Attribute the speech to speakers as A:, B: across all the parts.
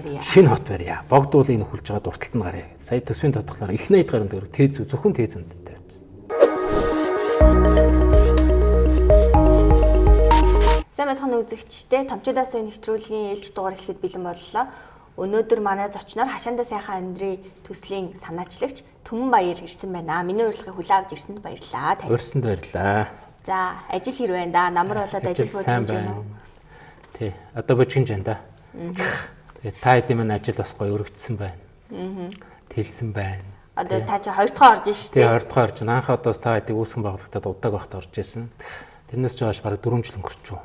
A: барья.
B: Шинэ хот барья. Богдуулыг нөхөлж байгаа дурталт нь гарья. Сая төсвийн тодглоор их найд гарын дээр тез зөвхөн тез зөнд тавьчихсан.
A: Сайн байцгаана үзэгчдээ томчуудаас нэвтрүүлгийн ээлж дугаар эхлэхэд бэлэн боллоо. Өнөөдөр манай зочноор хашаандаа сайхан амьдрий төслийн санаачлагч Түмэн Баяр ирсэн байна. Миний урилгыг хүлээн авч ирсэнд баярлалаа.
B: Урьсанд баярлалаа.
A: За, ажил хэр байна да? Намар болоод ажил бууж юм байна уу?
B: Тий, одоо бууж байна да. Тэгээ та хэдийн маань ажил бас гоё өргөцсөн байна. Тэлсэн байна.
A: Одоо та чи 2 дахь орж шүү дээ.
B: Тий, 2 дахь орж. Анх одоос та хэдийг үүсгэн байгуулагдаад удааг багт орж исэн. Тэрнээс ч хойш бараг 4 жил өнгөрч үү.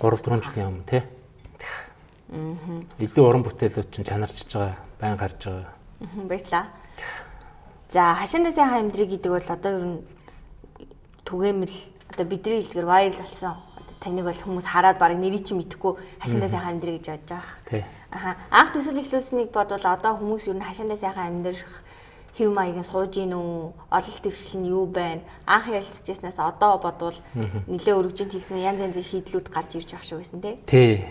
B: 3 жилийн өмнө тий. Илүү уран бүтээлүүд чинь чанарчж байгаа, байн гарч байгаа.
A: Баярлалаа. За, хашаандаа сайхан амьдрий гэдэг бол одоо ер нь түгээмэл одоо бидний хэлдгээр вайрал болсон. Одоо таныг бол хүмүүс хараад бараг нэрийг чинь мэдэхгүй хашаандаа сайхан амьдрий гэж бодож байгаа.
B: Тий.
A: Анх төсөл эхлүүлсэнийг бодвол одоо хүмүүс ер нь хашаандаа сайхан амьдрах хэв маягийн сууж ийн үү? Ололт дэвшил нь юу байна? Анх ярилцчихснаас одоо бодвол нэлээ өргөжин тийсэн янз янзын шийдлүүд гарч ирж байх шиг байсан
B: тий.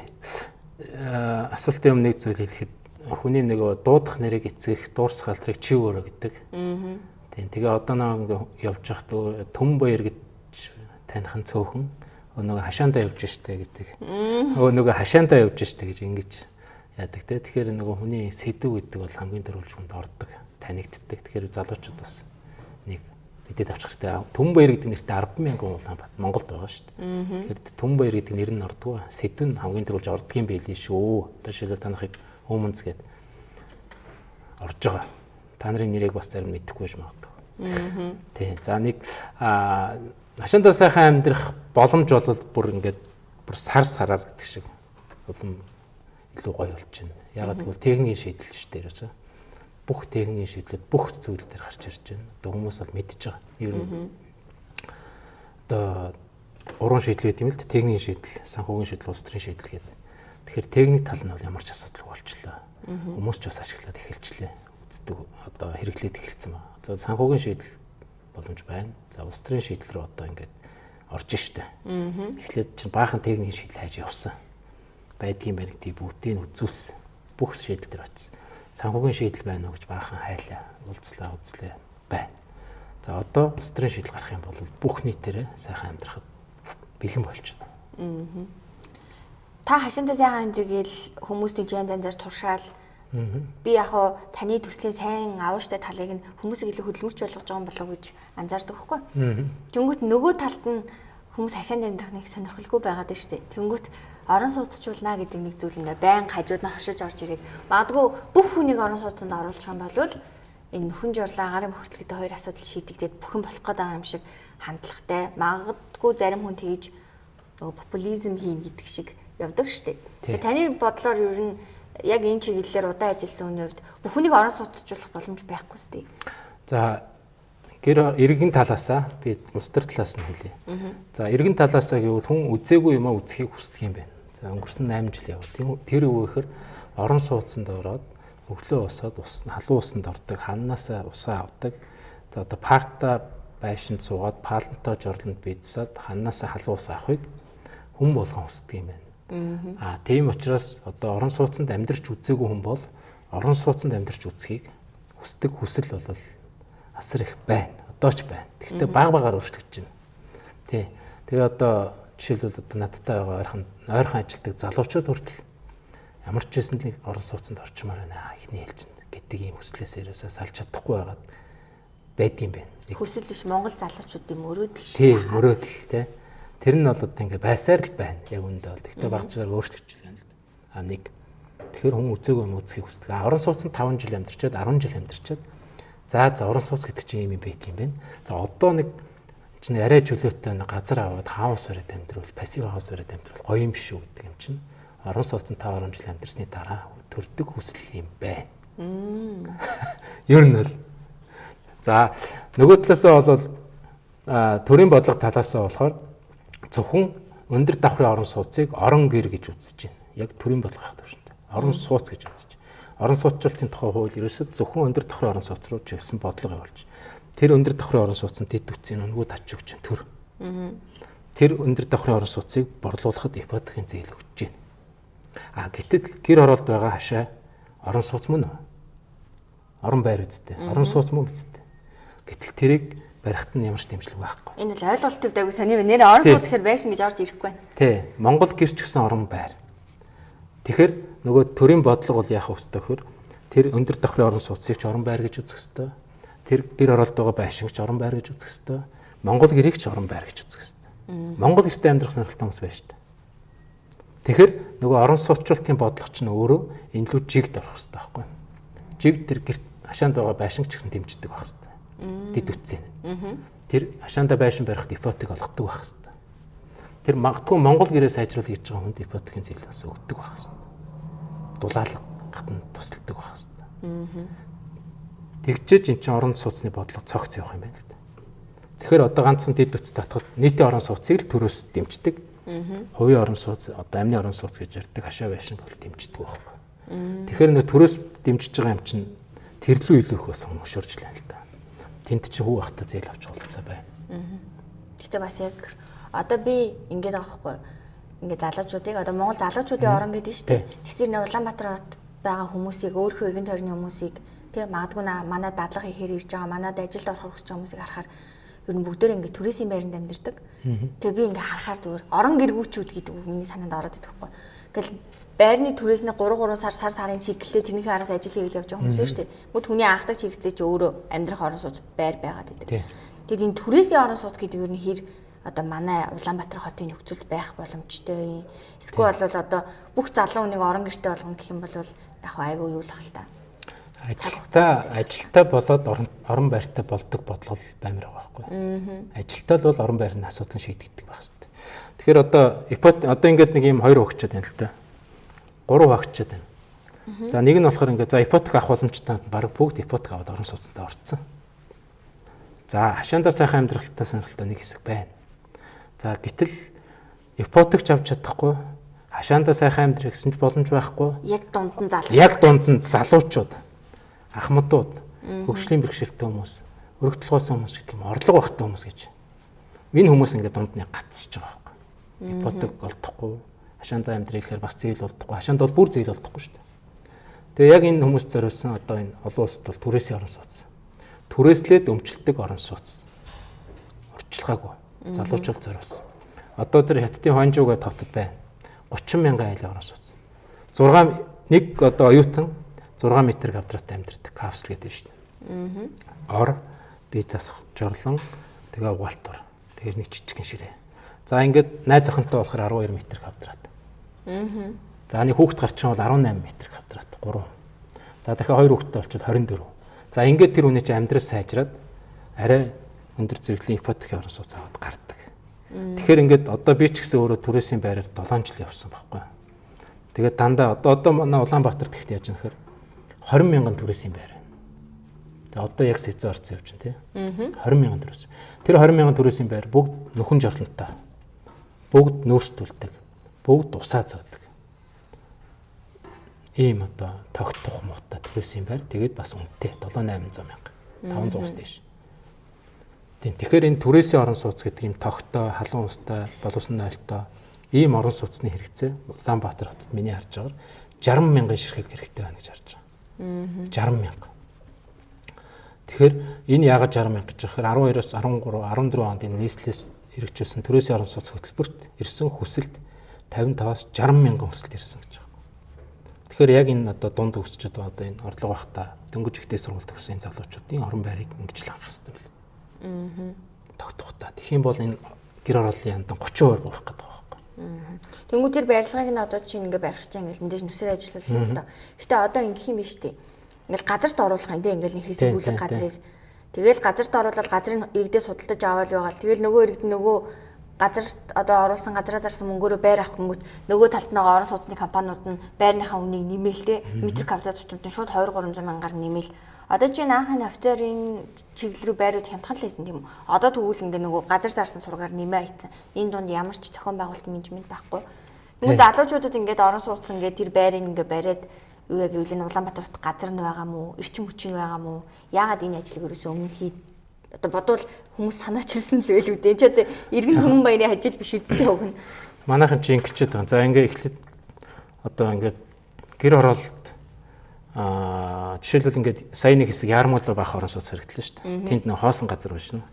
B: Асуултын өмнө нэг зүйл хэлэхэд хүний нөгөө дуудах нэрийг эцэх дуурсах алдрыг чи өөрөө гэдэг. Тийм. Тэгээ одоо нэг явж байхад Түмэн Баяр гэж таних нь цөөхөн нөгөө хашаандаа явж штэ гэдэг. Нөгөө хашаандаа явж штэ гэж ингэж яадаг те. Тэгэхээр нөгөө хүний сэдв гэдэг бол хамгийн дөрвөлж хүнд ордог, танигддаг. Тэгэхээр залуучууд бас нэг бидэд авчих хэрэгтэй. Түмэн Баяр гэдэг нэртэй 10,000 улаан Монголд байгаа шүү дээ. Тэгэхээр Түмэн Баяр гэдэг нэр нь ордгоо. Сэдв нь хамгийн дөрвөлж ордгийн байлээ шүү. Одоо жишээлбэл танахыг Өмнөс гээд орж байгаа. Та нарын нэрийг бас зарим мэдэхгүй байж магадгүй. Тий. За нэг хашаандаа сайхан амьдрах боломж бол бүр ингээд бүр сараар гэдэг шиг улам илүү гоё болж байна. Ягаад гэвэл техникийн шийдэл шүү дээ ерөөсөө. Бүх техникийн шийдлүүд бүх зүйл дээр гарч ирж байна. Одоо хүмүүс бол мэдж байгаа. Ер нь одоо уран шийдэл гэдэг юм л техникийн шийдэл, санхүүгийн шийдэл, улс төрийн шийдэл гэдэг. Тэгэхээр техник тал нь бол ямар ч асуудал болчлоо. Хүмүүс ч бас ашиглаад эхэлчлээ. Үздэг одоо хэрэглээд эхэлсэн ба. За санхүүгийн шийдэл боломж байна. За улс төрийн шийдэл рүү одоо ингээд орж штэ. Эхлээд чинь баахан техникийн шийдэл хайж явсан. Байдгийн баригтыг бүгдийг үзүүлсэн. Бүх шийдэл дээр очсон. Санхүүгийн шийдэл байна уу гэж баахан хайлаа. Уулзлаа үзлээ байна. За одоо улс төрийн шийдэл гарах юм бол бүх нийтээрээ сайхан амьдрахад бэлэн болчиход.
A: Та хашаандаа сайхан амьдрий гэл хүмүүсийн янзаар туршаал. Би яг хоо таны төслийн сайн авааштай талыг нь хүмүүсийг илүү хөдөлмөрч болгож байгаа юм болов уу гэж анзаардаг байхгүй. Тэнгүүт нөгөө талд нь хүмүүс хашаанд амьдрах нэг сонирхолгүй байгаад байна шүү дээ. Тэнгүүт орон сууцчулнаа гэдэг нэг зүйл ингээ байн хажууд нь хошиж орж ирээд магадгүй бүх хүнийг орон сууцанд оруулах юм бол энэ нөхөн журлаа гарын хүртэл гэдэг хоёр асуудал шийдэгдээд бүхэн болох гээд байгаа юм шиг хандлагатай. Магадгүй зарим хүн тэгж нөгөө популизм хийн гэдэг шиг явдаг штеп. Таны бодлоор ер нь яг энэ чиглэлээр удаан ажилласан хүний хувьд бүх хүнийг орон сууцчлах боломж байхгүй сте.
B: За иргэн талаасаа би улс төр талаас нь хэлье. За иргэн талаасаа гэвэл хүн үзээгүй юм а үзхийг хүсдэг юм байна. За өнгөрсөн 8 жил яваа. Тэр үеэхээр орон сууцанд ороод өглөө усаад халуун усанд ордог, ханаасаа усаа авдаг. За одоо парта байшинд суугаад палантой жорлонд бийцсад ханаасаа халуун ус авахыг хүн болгон хүсдэг юм байна. Тийм учраас одоо орон сууцанд амьдарч үзээгүй хүн бол орон сууцанд амьдарч үзхийг хүсдэг хүсэл бол асар их байна. Одоо ч байна. Гэхдээ багаар өөрчлөгдөж байна. Тий. Тэгээ одоо жишээлбэл одоо надтай байгаа ойрхон ажилтдаг залуучууд хүртэл ямар ч байсан л орон сууцанд орчмоор байна. Эхний ээлжинд гэдэг ийм хүслээс ерөөсөө салж чадахгүй байгаад байдгийм байна.
A: Хүсэл биш Монгол залуучуудын мөрөөдөл шүү.
B: Тий, мөрөөдөл тий. Тэр нь бол одоо ингээ байсаар л байна. Яг үүндээ бол. Гэхдээ багцаар өөрчлөгдөж байна. Нэг тэгэхээр хүн үзээгүй юм үзхийг хүсдэг. Орон сууцанд 5 жил амьдарчаад 10 жил амьдарчаад за орон сууц гэдэг чинь юм байт юм байна. За одоо нэг чинь арай чөлөөтэй нэг газар аваад хаус бариад амьдрал, пассив хаус бариад амьдрал гоё юм биш үү гэдэг юм чинь. Орон сууцанд 5-10 жил амьдарсны дараа төрдөг хүсэл юм байна. Ер нь бол за нөгөө талаасаа бол төрийн бодлого талаасаа болохоор зөвхөн өндөр давхрын орон сууцыг орон гэр гэж үзэж байна. Яг төрийн бодлогын төвшөнд. Орон сууц гэж үзэж байна. Орон сууцчлалтын тухай хууль ерөөсөд зөвхөн өндөр давхрын орон сууц руу чиглэсэн бодлого явуулж байна. Тэр өндөр давхрын орон сууцнд дэд үтсийн өнгөө тач өгч байна. Тэр өндөр давхрын орон сууцыг борлуулахад ипотекийн зээл өгч байна. Гэтэл гэр оролд байгаа хашаа орон сууц мөн үү? Орон байр үсттэй. Орон сууц мөн үсттэй. Гэтэл тэрийг барихт нь ямар ч дэмжлэг байхгүй.
A: Энэ бол ойлголт төвдөөгүй сони нэр орон сууц гэхээр байшин гэж орж ирэхгүй байна.
B: Тий. Монгол гэр ч гэсэн орон байр. Тэгэхээр нөгөө төрийн бодлого бол яах вэ гэхээр тэр өндөр давхрын орон сууцыг ч орон байр гэж үзэх ёстой. Тэр гэр оролд байгаа байшин ч орон байр гэж үзэх ёстой. Монгол гэрийг ч орон байр гэж үзэх ёстой. Монгол гэртээ амьдрах сонирхолтой хүмүүс байна шүү дээ. Тэгэхээр нөгөө орон сууцчлалтын бодлого ч нь өөрөө энэ лүү жигд орох ёстой байхгүй. Жигд тэр гэрт хашаанд байгаа байшин ч гэсэн дэмждэг байх ёстой. Дэд үтсэн. Тэр хашаанда байшин барихад ипотек олгодог байх ёстой. Тэр магадгүй Монгол гэрээ сайжруулах гэж байгаа хүнд ипотекийн зээлээс өгдөг байх ёстой. Дулаалгахад нь тусалдаг байх ёстой. Тэгжээж эн чинь орон сууцны бодлого цогц явах юм байна л да. Тэгэхээр одоо ганцхан дэд үтс татхад нийтийн орон сууцыг л төрөөс дэмждэг. Хувийн орон сууц одоо амны орон сууц гэж ярьдаг хашаа байшин бол дэмждэг байхгүй. Тэгэхээр нөө төрөөс дэмжиж байгаа юм чинь тэрлүү илүү их бас хөшөрж лээ л да. Тэнд чи хүү ахта зээл авч болцоо байна.
A: Гэтэ бас яг одоо би ингэж байгаа байхгүй. Ингээ залуучуудыг одоо Монгол залуучуудын орон гэдэг нь шүү дээ. Тэгсэр нэ Улаанбаатар хот байгаа хүмүүсийг өөрийнхөө эргэн тойрны хүмүүсийг тэг магадгүй манай дадлага хийхээр ирж байгаа манад ажилд орох хүсэж байгаа хүмүүсийг харахаар ер нь бүгдээр ингээ түрээсийн байранд амьдардаг. Тэгээ би ингээ харахаар зүгээр орон гэргүүчүүд гэдэг үг миний санаанд ороод идэх байхгүй. Ингээл байрны түрээсний 3 сарын циклээ тэрнийхээ араас ажил хийгээл явж байгаа хүмүүс шүү дээ. Мөн түүний анхдаг хэрэгцээ чи өөрөө амьдрах орон сууц байр байгаад байдаг. Тэгээд энэ түрээсийн орон сууц гэдэг ер нь хэр одоо манай Улаанбаатар хотын нөхцөл байх боломжтой. Эсвэл бол одоо бүх залуу хүнийг орон гэртээ болгоно гэх юм бол яг айгүй юу л хэл та.
B: Ажилтаа болоод орон байртай болдог бодлого баймир байгаа байхгүй. Ажилтаа л бол орон байрны асуудлыг шийдэгдэх байх хэрэгтэй. Тэгэхээр одоо ингээд нэг юм 2 хөгчөд байна л да. 3 хөгчөд байна. За нэг нь болохоор ингээд за ипотек авах боломжтой баг бүгд ипотек аваад орон сууцтай орцсон. За хашаандаа сайхан амьдралтай сонирхолтой нэг хэсэг байна. За гэтэл ипотекч авч чадахгүй хашаандаа сайхан амьдрах гэсэн ч боломж байхгүй.
A: Яг дунд нь
B: залуучууд, ахмадууд, хөгжлийн бэрхшээлтэй хүмүүс, өргөдөлгөөсөн хүмүүс гэдэг юм орлого багтай хүмүүс гэж. Энэ хүмүүс ингээд дунд нь гацсаж байгаа байхгүй. Ипотек олдохгүй, хашаандаа амьдрах гэхээр бас зээл олдохгүй, хашаанд бол бүр зээл олдохгүй шүү дээ. Тэгээ яг энэ хүмүүс зориулсан одоо энэ олон улсад бол түрээсийн орон сууц. Түрээслээд өмчлөдөг орон сууц. Орчилгаагүй. Залуучууд зориулсан. Одоо тэр хятадын Хонжууга товтод байна. 30 мянган айлын орон сууц. 1 одоо оюутан 6 м квадраттай амьдардаг капсул гэдэг шүү дээ. Ор, бие засах жорлон, тэгээ угаалтур. Тэгээ нэг жижигхэн ширээ. За ингээд найз охинтой болохоор 12 м квадрат. За нэг хүүхэд гарчин бол 18 м квадрат 3. За дахиад 2 хүүхэдтэй болчиход 24. За ингээд тэр хүний чинь амьдрал сайжраад арай өндөр зэрэглийн ипотекийн орон сууц аваад гардаг. Тэгэхээр ингээд одоо би ч гэсэн өөрөө түрээсийн байраар 7 жил явсан байхгүй. Тэгээд дандаа одоо манай Улаанбаатарт ихтэй яаж нэхэр 20 мянган түрээсийн байр байна. Тэгээд одоо яг сэзэн орцсон явж байна тий. 20 мянган түрээс. Тэр 20 мянган түрээсийн байр бүгд нөхөн жорлонтой. Бүгд нөөцтүүлдэг. Бүгд усаа зөөдөг. Ийм одоо тогтох муутай түрээсийн байр тэгээд бас үнэтэй 7-800 мянга. 500-аас дээш. Тэгэхээр энэ түрээсийн орон сууц гэдэг юм тогтоо, халуун устай, боловсон нойлтой ийм орон сууцны хэрэгцээ Улаанбаатар хотод миний харж байгаагаар 60 мянган ширхэг хэрэгтэй байна гэж харж байгаа. 60 мянга. Тэгэхээр энэ яагаад 60 мянга гэж гэхээр 12-оос 13, 14 онд энэ нийслэлээс хэрэгжүүлсэн түрээсийн орон сууц хөтөлбөрт ирсэн хүсэлт 55-аас 60 мянган хүсэлт ирсэн гэж байна. Тэгэхээр яг энэ одоо дунд өсчөд одоо энэ орлого багтаа дөнгөж ихтэй сургууль төгссөн залуучуудын орон байрыг ингэж л хангах хэрэгтэй байна. Тогтохтой. Тэгэх юм бол энэ гэр орооллын яндан 30% буурах гэдэг байгаа байхгүй.
A: Тэнгүү тэр барилгыг нь одоо чинь ингээ барих чинь ингээл мэдээж нүсээр ажиллуулсан л та. Гэтэ одоо ингэх юм биш үү? Ингээл газарт оруулах юм дээ ингээл нэг хэсгүүлэг газрыг. Тэгэл газарт оруулаад газрын иргэдээ судалдаж аваад яваал. Тэгэл нөгөө иргэд нөгөө газарт одоо оруулсан газараа зарсан мөнгөөрөө байр авах гингүүт нөгөө талд нэг орон сууцны компаниуд нь байрныхаа үнийг нэмээлтэй метр квадрат тутамд шууд 2-300 мянгаар нэмээл. Одоо чинь анхны офицерын чиглэл рүү байрууд хямдхан л байсан тийм үү? Одоо тэгвэл ингээ нөгөө газар зарсан сургаар нэмээ хийцэн. Энэ дунд ямар ч зохион байгуулалт менежмент байхгүй. Нөгөө залуучуудад ингээд орон сууц ингээд тэр байрыг ингээ бариад юу яг гэвэл энэ Улаанбаатарт газар нь байгаа мó, эрчим хүчин байгаа мó? Яагаад энэ ажлыг ерөөсөө өмнө одоо бодвол хүмүүс санаачилсан л байл үү дээ. Чи одоо иргэн түмэн баярын ажил биш үсттэй хөг нь.
B: Манайхан чи ингэчээд байгаа. За ингээ эхлээд одоо ингээд гэр оролт жишээлбэл ингээд сая нэг хэсэг яармуулаа баах орон сууц хэрэгтлээ шүү дээ. Тэнд нэг хоосон газар байна.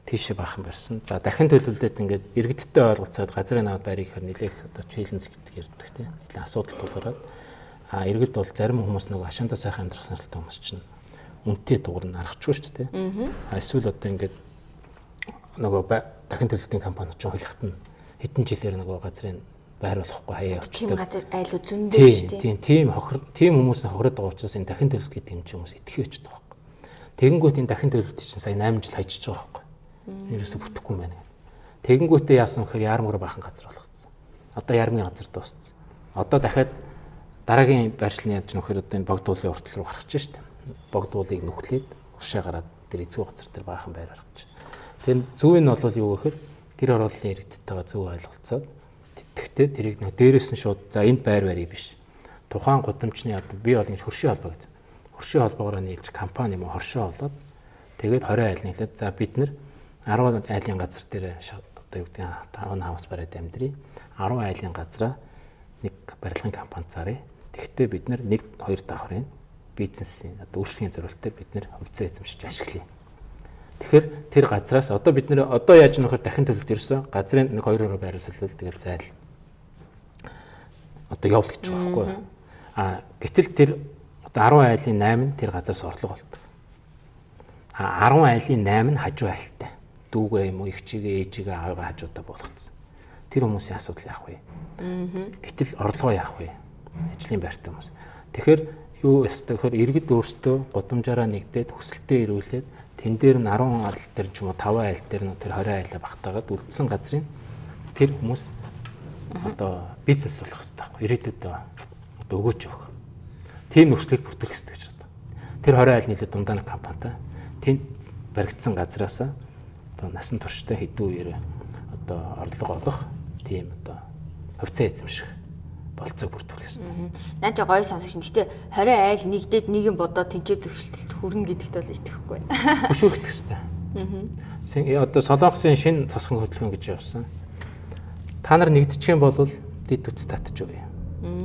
B: Тийшээ баахан барьсан. За дахин төлөвлөлөд ингээд иргэдтэй ойлголцоод газрын аваад барих гэхээр нэлээх одоо чийлэн зэрэгдэг ярьдаг тийм. Нэлээ асуудал тулгараад иргэд бол зарим хүмүүс нөгөө хашаандаа сайхан амьдрах сонирхолтой хүмүүс чинь үнэтэй дуурна аргачихгүй шүү дээ. Эсвэл одоо ингээд нөгөө дахин төлөвлөлтийн компаниуд ч хөлхт нь хэдэн жилээр нөгөө газрын байр болохгүй хаяа явчихдаг.
A: Тийм газар айлуу зөндөө шүү дээ.
B: Тийм хүмүүс нь хохироод байгаа учраас энэ дахин төлөвлөлт гэдэг юм чи хүмүүс итгэж очдог байхгүй. Тэгэнгүүт энэ дахин төлөвлөлт чинь сая 8 жил хайчиж байгаа байхгүй. Нэрээсээ бүтэхгүй юм байна. Тэгэнгүүтээ яасан гэхээр яармөр бахан газар болгоцсон. Одоо яармын газар дууссан. Одоо дахиад дараагийн байршлын яаж нөхөр одоо энэ богдуулын уртал руу гарах чинь шүү дээ. Богдуулыг нүхлээд уршаа гараад тэр эзгүй газар дээр баахан байр гаргаж. Тэр зөв нь бол юу гэхээр гэр орооллын иргэдтэйгээ зөв ойлголцоод тэгтээ тэрийг нөө дээрээс нь шууд за энд байр барья биш. Тухайн гудамжны одоо бий бол ингэ хөршийн холбоо гэдэг. Хөршийн холбоогоор нийлж компани юм хоршоо болоод тэгээд 20 айлын хэлээд за бид нар 10 айлын газар дээр одоо юу гэдэг 5 хаус бариад амьдрий. 10 айлын газараа нэг барилгын компанид заръя. Тэгтээ бид нар 1-2 давхрын бизнесийн одоо үйлчлэгийн зорилтоор бид нар хувьцаа эзэмшиж ашиглая. Тэгэхээр тэр газраас одоо бид нэр одоо яаж нөхөр дахин төлөлт ирсэн газрын 1-2 байрсалвал тэгэл зайл одоо явуул гэж байгаа байхгүй юу. Гэтэл тэр одоо 10 айлын 8 нь тэр газараас орлого болдог. 10 айлын 8 нь хажуу айлтай. Дүүгээ юм уу ихчигээ ээжигээ аавыгаа хажуудаа болгоцсон. Тэр хүмүүсийн асуудал яах вэ? Гэтэл орлогоо яах вэ? Ажлын байртай хүмүүс. Тэгэхээр юу ястай гэхээр иргэд өөрсдөө гудамжаараа нэгдээд хүсэлтээ ирүүлээд тэн дээр нь 10 айл дээр ч юм уу 5 айл дээр нь тэр 20 айлаа багтаагаад үлдсэн газрын тэр хүмүүс одоо бизнес болох хэрэгтэй байхгүй ирээдүйд одоо өгөөж өгөх. Тийм нөхцөлд бүртгэх хэрэгтэй гэж байна. Тэр 20 айл нийлээд дундаа нэг компанитай тэнд баригдсан газраасаа одоо насан туршдаа хэдэн үеэр одоо орлого олох тийм одоо хувьцаа эзэмших болцоог бүрдүүлэх хэрэгтэй.
A: Наач гоё сонсож шин. Гэтэ 20 айл нэгдээд нэг юм бодоод тэнцээ зөвшөлтөлт хүрнэ гэдэгт бол итгэхгүй.
B: Хөшөөрөх хэрэгтэй. Одоо Солонгосын шинэ цосхон хөтөлбөр гэж явсан. Та нар нэгдчих юм бол дид үтс татчих үгүй.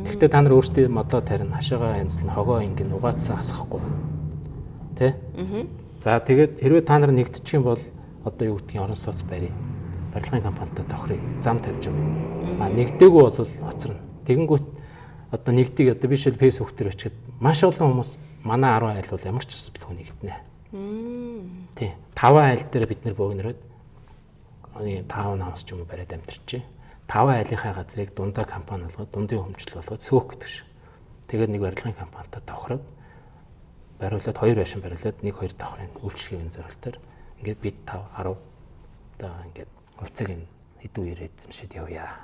B: Гэхдээ та нар өөрсдөө модоо тарина, хашаага янзлна, хогоо ингэн угаацсан асахгүй. Тэ? За тэгээд хэрвээ та нар нэгдчих юм бол одоо юу гэдгийг орон сууц барья. Барилгын компанитай тохирё. Зам тавьж өгье. Нэгдээгүй бол хоцорно. Тэгэнгүүт одоо нэгдийг одоо биш л фэйсбુક дээр очиход маш олон хүмүүс манай 10 айл бол ямар ч асуудалгүй нэгднэ. Тий. 5 айл дээр бид нэр бөөгнөрөөд 5 хаус ч юм уу бариад амьдарчээ. 5 айлынхаа газрыг дундаа компани болгоод дундын хөмжил болгоод сөөх гэдэг шиг. Тэгээд нэг барилгын компанитай тохироод бариулаад 2 байшин бариулаад 1-2 давхрын үйлчлэгийн зорилтоор ингээд бид 5 10 одоо ингээд хувьцааг хэдэн үеэр эзэмшиж явъя.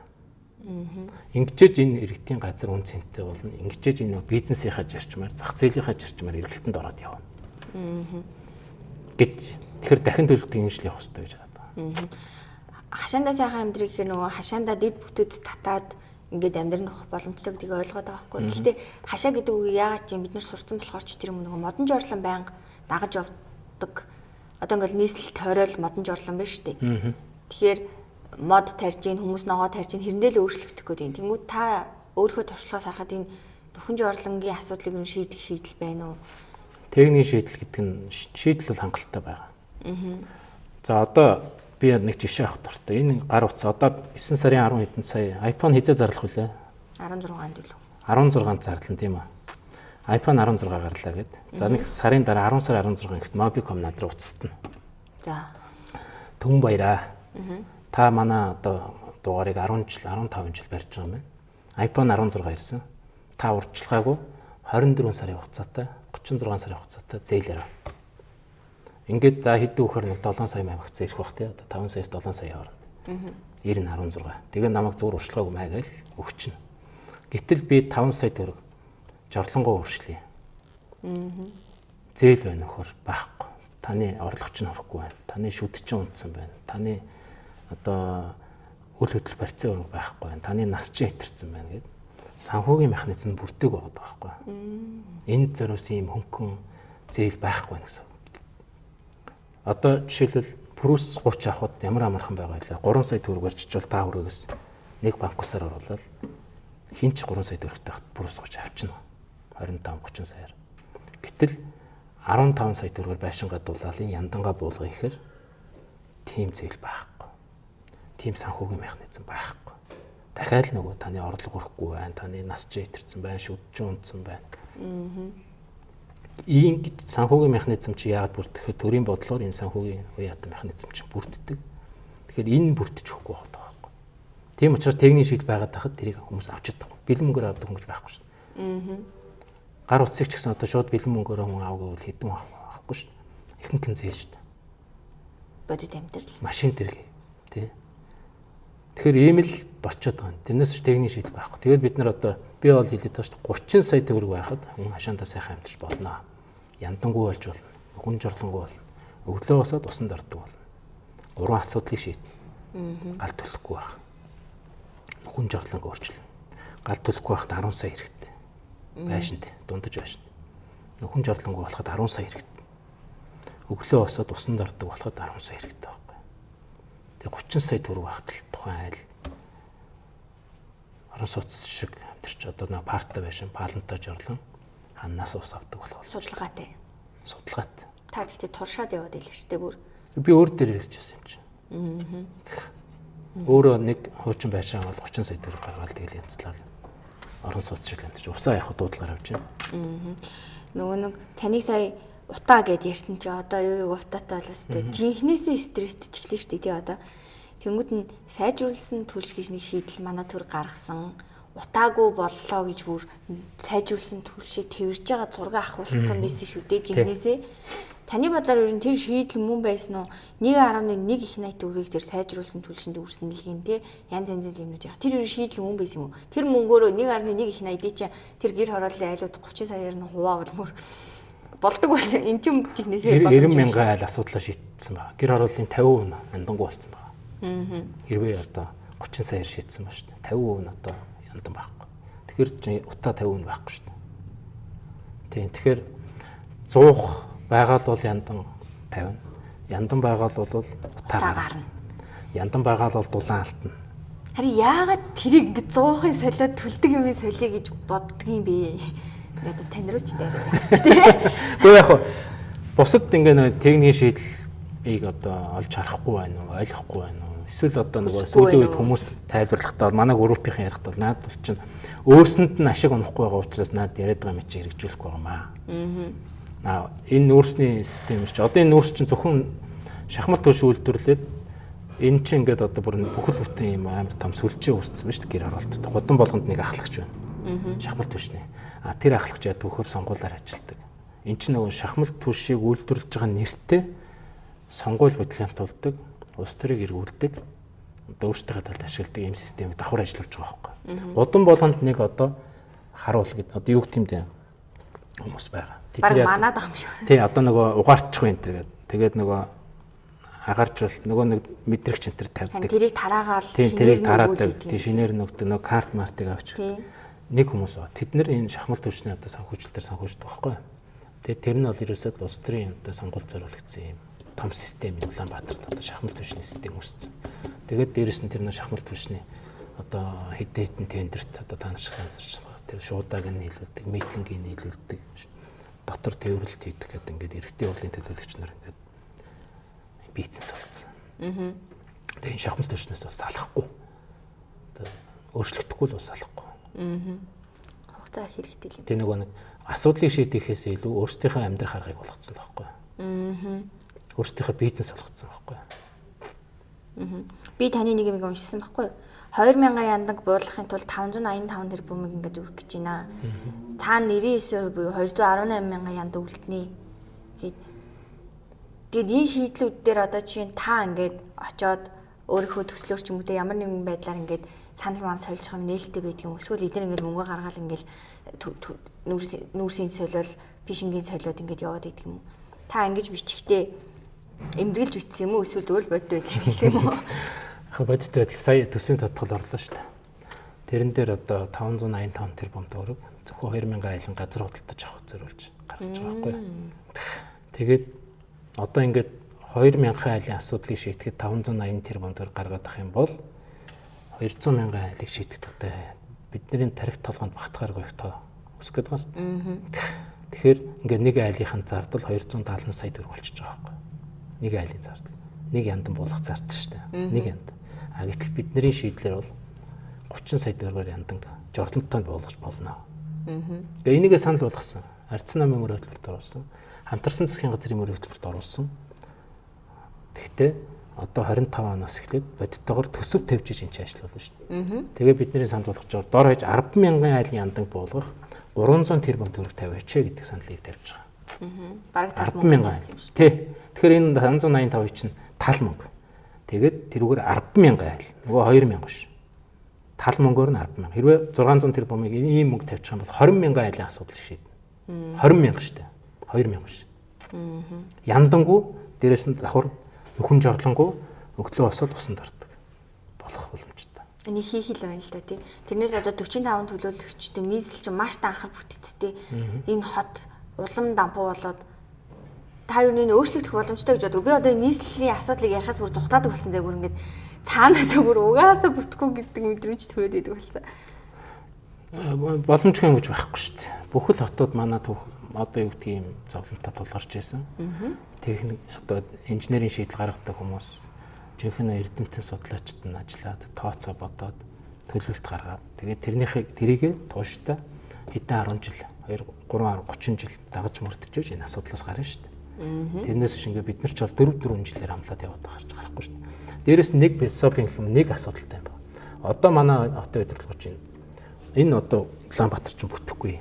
B: Ингэжээж энэ иргэдийн газар үн цэнтэй болно. Ингэжээж энэ бизнесийнхаа зарчмаар, зах зээлийнхаа зарчмаар эргэлтэнд ороод явна. Гэт тэгэхээр дахин төлөвлөлтийн шинжил явах хэрэгтэй гэж байна.
A: Хашаандаа сайхан амьдрэх гэхээр нөгөө хашаандаа дид бүтэц татаад ингээд амьдрах боломжтой гэдгийг ойлгоод байгаа байхгүй. Гэхдээ хашаа гэдэг үгийг яагаад ч юм бид нар сурцсан болохоор ч тэр юм нөгөө модон жорлон байнга дагаж явдаг. Одоо ингээд нийслэл тойрол модон жорлон байна шүү дээ. Тэгэхээр мод тарьж ийн хүмүүс ногоо тарьж ийн хэрэндээ л өөрчлөгдөх гэдэг юм. Тэнгүүд та өөрийнхөө туршлагаас харахад энэ нөхөн жорлонгийн асуудлыг нь шийдэх шийдэл байна уу?
B: Техникийн шийдэл гэдэг нь шийдэл бол хангалттай байгаа. За одоо би нэг жишээ авах дуртай. Энэ гар утас одоо 9 сарын 10 хэдэн сая iPhone хязаа зарлах үлээ?
A: 16-нд үлээ.
B: 16-нд зарлан тийм үү? iPhone 16 гарлаа гэд. За нэг сарын дараа 10 сарын 16 гэхэд Mobicom над руу уцтана. За. Түн баяраа. Та манай одоо дугаарыг 10 жил 15 жил барьж байгаа юм байна. iPhone 16 ирсэн. Та урьдчилгаагүй 24 сарын хугацаатай 36 сарын хугацаатай зээлээрээ. Ингээд за хэдэн өөхөр нэг 7 сая маяг ирэх бах тий. Одоо 5 саяас 7 сая хооронд. 90-16. Тэгээ намайг зүгээр урьдчилгаагүй маяг өгчнө. Гэтэл би 5 сая төгрөг жорлонгоо өршлөе. Зээл байна нөхөр байхгүй. Таны орлогч нь хөрөхгүй байна. Таны шүдчин унтсан байна. Таны одоо үйл хөдлөл барьцаа өрнг байхгүй байна. Таны нас чинь хэтэрсэн байна гэд санхүүгийн механизм бүрдэг байгаа байхгүй. Энд зориулсан юм хөнгөн зээл байхгүй байна гэсэн. Одоо жишээлбэл Прус 30 авахд ямар амархан байгаа вэ? 3 сая төгрөг барьчихвал та хүрээс нэг банк усаар оруулаад Хинч 3 сая төгрөгтэй хат бүр усгаж авчна. 25-30 саяар. Гэтэл 15 сая төгрөгөөр байшингаа дулаалын яндангаа буулгах ихээр тийм зээл байхгүй. Тийм санхүүгийн механизм байхгүй. Дахиад нөгөө таны орлого өрөхгүй байна, таны нас житэрсэн байна, шүдчэн унтсан байна. Ийм санхүүгийн механизм чи яагаад бүртгэхээр төрийн бодлоор энэ санхүүгийн уяатан механизм чи бүрддэг. Тэгэхээр энэ бүрдэж өгөхгүй байгаа байхгүй. Тийм учраас техникийн шийдэл байгаад тахад тэрийг хүмүүс авч чаддаг. Бэлэн мөнгөөр авдаг хүмүүс байхгүй шүү дээ. Гар утсыг ч гэсэн одоо шууд бэлэн мөнгөөр хүн аав гэвэл хэдэн авахгүй шүү дээ. Ихэнх нь зээл шүү дээ.
A: Бодит амьдрал.
B: Машин дэрэг тий. Тэгэхээр ийм л болчиход байгаа. Тэрнээс ч техникийн шийдэл байхгүй. Тэгээд бид нар одоо би бол хэлээд байгаа шүү дээ. 30 сая төгрөг байхад хүн хашаандаа сайхан амьдарч болно. Яндангуй болж болно. Хүн жорлонгуй болно. Өглөө босоод усанд ордог болно. 3 асуудлыг шийднэ. Гал төлөхгүй байх. Хүн жорлонг өөрчлөн. Гал төлөхгүй байхад 10 сая хэрэгтэй. Байшинт дундаж байшинт. Хүн жорлонгуй болоход 10 сая хэрэгтэй. Өглөө босоод усанд ордог болоход 10 сая хэрэгтэй байхгүй. Тэгээ 30 сая төгрөг байхад л тухайн айл орон сууц шиг амтэрч одоо нэг парта байшин, паланта жорлон ханаас ус авдаг болох.
A: Судалгаатай.
B: Судалгаат.
A: Та гэхдээ туршаад яваад ийлээ шүү дээ бүр.
B: Би өөр дээр ярьж байсан юм чинь. Өөрөө нэг хуучин байшин бол 30 сая төгрөг гаргаад тэгэл янзлал. Орон сууц шиг амтэрч усаа яг дуудлагаар авч байна.
A: Нөгөө нэг таныг сая утаа гэд ярьсан чи одоо юу утаатай болоос тэ жинхнээсээ стресстэй ч эхлэх шүү дээ тий одоо. Тэнгүүд нь сайжруулсан түлш гэж нэг шийдэл манай төр гаргасан. Утаагүй боллоо гэж бүр сайжруулсан түлшээ тэрж байгаа зураг авахулсан байсан шүү дээ жинхнээсээ. Таны бодлоор ер нь тэр шийдэл мөн байсан уу? 1.1 их найт төгрөгийг тэр сайжруулсан түлшинд үрсэн нэлгийн тий янз янзын юмнууд яа. Тэр ер нь шийдэл мөн байсан юм уу? Тэр мөнгөөрөө 1.1 их найдыг чи тэр гэр хорооллын айлууд 30 саяар нь хуваавар мөр болдог бол эн чинь жинхнээсээ
B: 90 мянган айл асуудлаа шийдсэн байна. Гэр хорооллын 50% нь андангуй болсон байна. Хэрвээ одоо 30 саяар шийдсэн ба шүү дээ. 50% нь одоо яндан байхгүй. Тэгэхээр чи утаа 50% нь байхгүй шүү дээ. Тийм. Тэгэхээр 100 байгаал бол яндан 50. Яндан байгаал бол утаа гарна. Яндан байгаал бол дулаан алтна.
A: Харин яагаад тэрийг ингэ 100-ын солиод төлдөг юм солиё гэж боддөг юм бэ? Одоо тань руу ч дайраа.
B: Гэхдээ яг бусад ингээ техникийн шийдлийг одоо олж харахгүй байна уу, ойлгохгүй байна уу? Эсвэл одоо нөгөө сүүлийн үед хүмүүс тайлбарлахдаа манай группийн ярихт бол наад бол чинь өөрсөнд нь ашиг унахгүй байгаа учраас наад яриад байгаа мэт хэрэгжүүлэхгүй байгаа маа. Энэ нүүрсний систем ч одоо энэ нүүрс чинь зөвхөн шахмал төлш үйлдвэрлээд энэ чинь ингээд одоо бүр бүхэл бүтэн юм амар том сүлжээ үүссэн ба шүү дээ гэр оролтод. Гудам болгонд нэг ахлагч байна. Шахмал төлшний. Тэр ахлагч яа төвхөр сонгуулаар ажилладаг. Энд чинь нөгөө шахмал төлшийг үйлдвэрлэж байгаа нэртэй сонгуул бодлоготолдог, улс төрийг эргүүлдэг, одоо өөрсдийнхээ талд ашигладаг ийм системийг давхар ажиллуулж байгаа байхгүй. Гудам болгонд нэг одоо харуул гэдэг одоо юу гэх юм бэ? Хүмүүс байгаа.
A: Баг манаад байгаа юм шиг.
B: Тий, одоо нөгөө угаарчих вэ энэ тэгээд. Тэгээд нөгөө агаржвал нөгөө нэг мэдрэгч энэ төр тавьдаг.
A: Тэрийг тараагаал
B: тэрийг тараадаг. Тий, шинээр нөгөө карт мартыг авч. Нэг хүмүүс ба. Тэд нар энэ шахмал төвчний одоо санхүүжилтээр санхүүждэг байхгүй. Тэгээд тэр нь бол ерөөсөө улс төрийн одоо сонгуул зориулагдсан юм том систем Улаанбаатарт одоо шахмал төвчний систем үүссэн. Тэгээд дээрэс нь тэр нэг шахмал төвчний одоо хэдэн тендерт одоо та нар шиг санзарч байгаа. Тэр шуудааг нь нийлүүлдэг, мэдлэнгийг нийлүүлдэг, дотор тээвэрлэлт хийдэг гэдэг ингээд эрэгтэй уулын төлөөлөгч нар ингээд бизнес болсон. Тэгээд энэ шахмал төвчнөөс бас салахгүй. Одоо өөрчлөгдөхгүй л бас салахгүй.
A: Хугацаа хэрэгтэй юм.
B: Тэр нэг асуудлыг шийдэхээс илүү өөрсдийнхөө амьдрах аргыг болгоцсон л байхгүй. Өөрсдийнхөө бизнес болгоцсон байхгүй.
A: Би таны нэг юм уншсан байхгүй. 2000 яндаг буурлахын тулд 585 тэрбумыг ингээд өргөх гэж байна. Цаана 99% буюу 218 мянган янда үлднэ гэд. Тэгэд энэ шийдлүүд дээр одоо чинь та ингээд очоод өөрийнхөө төслөөр ч юм уу те ямар нэгэн байдлаар ингээд санал маань сольж байгаа юм нээлттэй байдаг юм. Эсвэл эдгээр ингээд мөнгө гаргаад ингээд нүүрсийн солиол, пишингийн солиод ингээд яваад байдаг юм. Та ингэж бичихтэй эмдэглэж бичсэн юм уу? Эсвэл өөр бодит байдлыг хэлсэн юм уу?
B: Бодит байдал сая төсвийн тодтол орлоо шүү дээ. Тэрэн дээр одоо 585 тэрбум төгрөг зөвхөн 2000 айлын газар худалдаж авах зориулж гаргаж байгаа байхгүй. Тэгээд одоо ингээд 2000 айлын асуудлыг шийдэхэд 580 тэрбум төгрөг гаргаад ах юм бол 200 мянган айлыг шийдэхэд одоо бидний тарих толгойд багтахааргүй их тоо өсөх гэдэг байна. Тэгэхээр ингээд нэг айлынхын зардал 270 сая төгрөг болчихж байгаа байхгүй. Нэг айлын зардал. Нэг яндан буулгах зардал шүү дээ. Нэг янд. Гэтэл бидний шийдлэр бол 30 сая төгрөгөөр яндан жордлонтойд буулгаж болно. Тэгээ энийгээ санал болгосон. Ардсан намын мөр хөтөлбөрт оруулсан. Хамтарсан засгийн газрын мөр хөтөлбөрт оруулсан. Тэгэхдээ одоо 25 оноос эхлээд бодиттойгоор төсөв тавьж иж энэ ажиллаулна шүү дээ. Тэгээ бидний санал болгож байгаа дор хаяж 10,000 айлын яндан буулгах 300 тэрбум төгрөг тавиач гэдэг саналыг тавьж байгаа.
A: Бараг
B: 10,000 байсан юм шүү. Тий. Тэгэхээр энэ 585 чинь тал мөнгө. Тэгээд тэрүүгээр 10,000 айл. Нөгөө 2,000 биш. Тал мөнгөөр нь 10,000. Хэрвээ 600 тэрбумыг ийм мөнгө тавьчих юм бол 20,000 айлын асуудал шийднэ. 20,000 шүү дээ. 2,000 биш. Яндангуу дээрэс нь давхар нөхөн жорлонгуу өглөө босоод усан дордог. Болох боломжтой.
A: Энийг хийх л байна л да тий. Тэрнээс одоо 45 төлөөлөгчдийн нийслэл чинь маш та анхаар бүтцтэй. Энэ хот улам дампуу болоод та юу нэг өөрчлөгдөх боломжтой гэж боддог. Би одоо энэ нийслэлийн асуудлыг ярихаас бүр зүхтаадаг болсон зэ бүр ингээд цаанаасаа бүр угаасаа бүтэхгүй гэдэг мэдрэмж төрөөд идэг болсон.
B: Боломжгүй юм гэж байхгүй шүү дээ. Бүхэл хотод манай одоо юу гэдгийг юм зовлонтой тулгарч байсан. Техник одоо инженерийн шийдэл гаргадаг хүмүүс жинхэнэ эрдэмтэн судлаачид нь ажиллаад тооцоо бодоод төлөвлөлт гаргаад тэгээд тэрийг тууштай хэдэн 10 жил 30 жил дагаж мөрдөж энэ асуудлаас гарна шүү дээ. Тэрнээс биш ингээд бид нар ч бол 4 жилээр хамлаад яваад гарч гарахгүй шүү дээ. Дээрээс нэг философийн хэм нэг асуудалтай юм байна. Одоо манай хотын удирдлагч энэ одоо Улаанбаатар ч бүтэхгүй.